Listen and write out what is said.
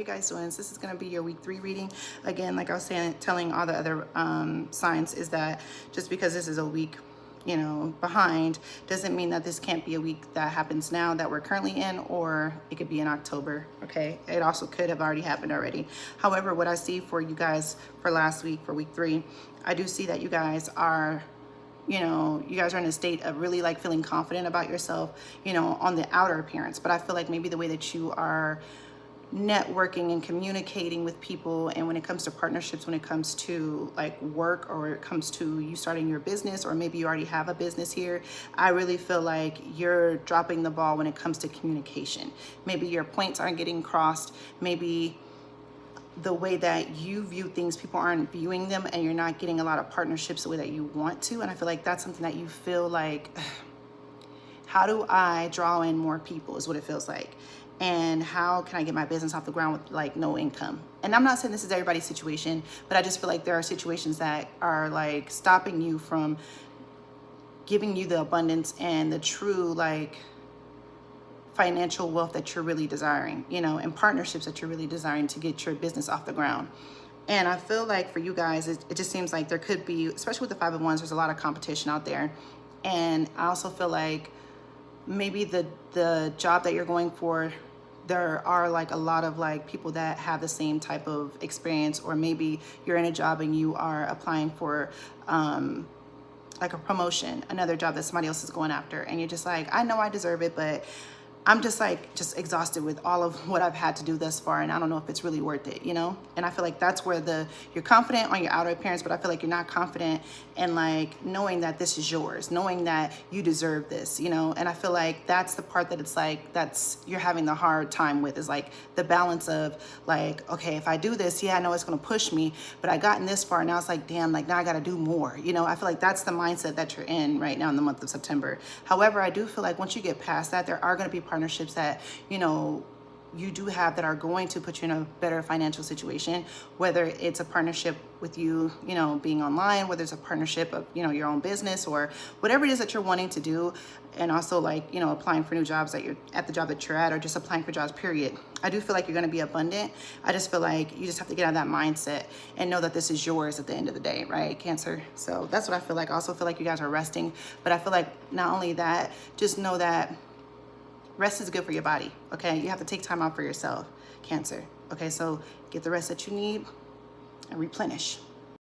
you guys doing? This is going to be your week 3 reading. Again, like I was saying, telling all the other signs, is that just because this is a week, you know, behind, doesn't mean that this can't be a week that happens now that we're currently in, or it could be in October. Okay, it also could have already happened already. However, what I see for you guys for last week, for week 3, I do see that you guys are, you know, you guys are in a state of really like feeling confident about yourself, you know, on the outer appearance. But I feel like maybe the way that you are networking and communicating with people, and when it comes to partnerships, when it comes to like work, or it comes to you starting your business, or maybe you already have a business here, I really feel like you're dropping the ball when it comes to communication. Maybe your points aren't getting crossed. Maybe the way that you view things, people aren't viewing them, and you're not getting a lot of partnerships the way that you want to. And I feel like that's something that you feel like, how do I draw in more people, is what it feels like. And how can I get my business off the ground with like no income? And I'm not saying this is everybody's situation, but I just feel like there are situations that are like stopping you from giving you the abundance and the true like financial wealth that you're really desiring, you know, and partnerships that you're really desiring to get your business off the ground. And I feel like for you guys, it just seems like there could be, especially with the 5 of Wands, there's a lot of competition out there. And I also feel like maybe the job that you're going for, there are like a lot of like people that have the same type of experience, or maybe you're in a job and you are applying for like a promotion, another job that somebody else is going after, and you're just like, I know I deserve it, but I'm just like exhausted with all of what I've had to do thus far, and I don't know if it's really worth it, you know? And I feel like that's where you're confident on your outer appearance, but I feel like you're not confident in like knowing that this is yours, knowing that you deserve this, you know? And I feel like that's the part that it's like, you're having the hard time with, is like the balance of like, okay, if I do this, yeah, I know it's gonna push me, but I gotten this far, now it's like, damn, like now I gotta do more, you know? I feel like that's the mindset that you're in right now in the month of September. However, I do feel like once you get past that, there are gonna be partnerships that, you know, you do have that are going to put you in a better financial situation, whether it's a partnership with you, you know, being online, whether it's a partnership of, you know, your own business, or whatever it is that you're wanting to do. And also like, you know, applying for new jobs that you're at the job that you're at, or just applying for jobs, period. I do feel like you're going to be abundant. I just feel like you just have to get out of that mindset and know that this is yours at the end of the day, right, Cancer? So that's what I feel like. I also feel like you guys are resting, but I feel like not only that, just know that rest is good for your body, okay? You have to take time out for yourself, Cancer. Okay, so get the rest that you need and replenish.